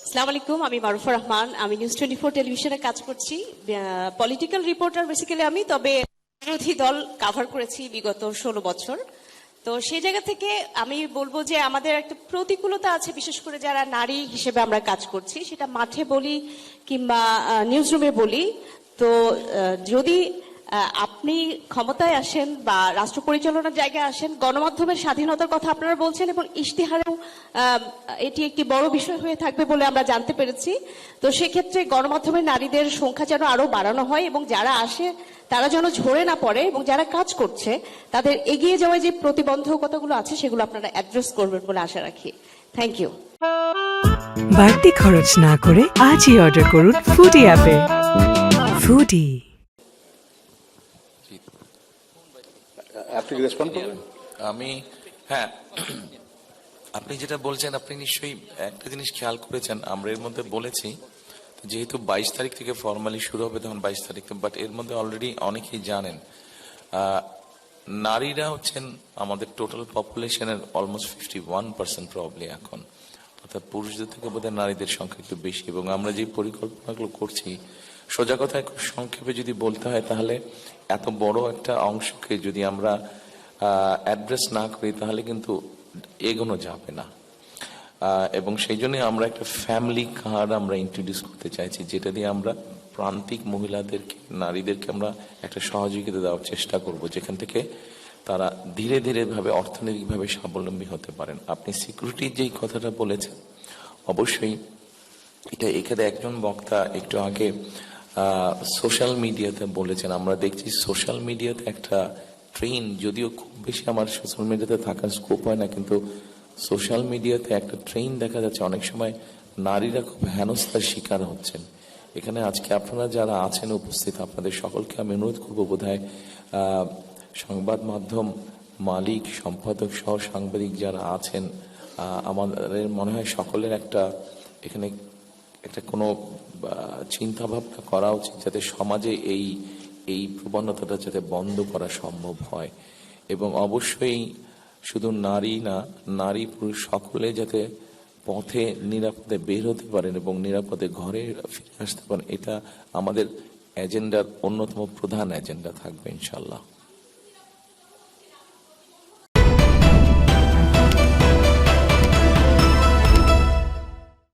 আসসালামু আলাইকুম, আমি মারুফা রহমান। আমি নিউজ 24 টেলিভিশনে কাজ করছি। পলিটিক্যাল রিপোর্টার বেসিক্যালি আমি, তবে বিরোধী দল কাভার করেছি বিগত 16 বছর। তো সেই জায়গা থেকে আমি বলবো যে আমাদের একটা প্রতিকূলতা আছে, বিশেষ করে যারা নারী হিসেবে আমরা কাজ করছি, সেটা মাঠে বলি কিংবা নিউজ রুমে বলি। তো যদি আপনি ক্ষমতায় আসেন বা রাষ্ট্র পরিচালনার জায়গায় আসেন, গণমাধ্যমের স্বাধীনতার কথা আপনারা বলছেন এবং ইশতেহারেও এটি একটি বড় বিষয় হয়ে থাকবে বলে আমরা জানতে পেরেছি। তো সেক্ষেত্রে গণমাধ্যমের নারীদের সংখ্যা যেন আরো বাড়ানো হয় এবং যারা আসে তারা যেন ঝরে না পড়ে, এবং যারা কাজ করছে তাদের এগিয়ে যাওয়ার যে প্রতিবন্ধকতাগুলো আছে সেগুলো আপনারা অ্যাড্রেস করবেন বলে আশা রাখি। Thank you. বাড়তি খরচ না করে আজই অর্ডার করুন ফুডি অ্যাপে। ফুডি। আপনি রেসপন্ড করবেন? হ্যাঁ, আপনি যেটা বলছেন, আপনি নিশ্চয়ই একটা জিনিস খেয়াল করেছেন, আমরা এর মধ্যে বলেছি যেহেতু 22 তারিখ থেকে ফর্মালি শুরু হবে, তখন 22 তারিখ, বাট এর মধ্যে অলরেডি অনেকেই জানেন নারীরা হচ্ছেন আমাদের টোটাল পপুলেশনের অলমোস্ট 51% প্রবলি এখন, অর্থাৎ পুরুষদের থেকে বোধহয় নারীদের সংখ্যা একটু বেশি। এবং আমরা যে পরিকল্পনাগুলো করছি, সোজা কথায় খুব সংক্ষেপে যদি বলতে হয়, তাহলে এত বড় একটা অংশকে যদি আমরা অ্যাড্রেস না করি তাহলে কিন্তু এগোনো যাবে না। এবং সেই জন্য আমরা একটা ফ্যামিলি কার্ড আমরা ইন্ট্রোডিউস করতে চাইছি, যেটা দিয়ে আমরা প্রান্তিক মহিলাদেরকে, নারীদেরকে আমরা একটা সহযোগিতা দেওয়ার চেষ্টা করব, যেখান থেকে তারা ধীরে ধীরে ভাবে অর্থনৈতিকভাবে স্বাবলম্বী হতে পারেন। আপনি সিকিউরিটির যেই কথাটা বলেছেন, অবশ্যই এটা এখানে একজন বক্তা একটু আগে সোশ্যাল মিডিয়াতে বলেছেন। আমরা দেখছি সোশ্যাল মিডিয়াতে একটা ট্রেন, যদিও খুব বেশি আমার সোশ্যাল মিডিয়াতে থাকার স্কোপ হয় না, কিন্তু সোশ্যাল মিডিয়াতে একটা ট্রেন দেখা যাচ্ছে অনেক সময় নারীরা খুব হেনস্থার শিকার হচ্ছেন। এখানে আজকে আপনারা যারা আছেন উপস্থিত, আপনাদের সকলকে আমি অনুরোধ করবো, বোধহয় সংবাদ মাধ্যম মালিক, সম্পাদক সহ সাংবাদিক যারা আছেন, আমাদের মনে হয় সকলের একটা এখানে একটা কোনো চিন্তা ভাবনা করা উচিত, যাতে সমাজে এই প্রবণতাটা যাতে বন্ধ করা সম্ভব হয়। এবং অবশ্যই শুধু নারী না, নারী পুরুষ সকলে যাতে পথে নিরাপদে বের হতে পারেন এবং নিরাপদে ঘরে ফিরে আসতে পারেন, এটা আমাদের এজেন্ডার অন্যতম প্রধান এজেন্ডা থাকবে ইনশাল্লাহ।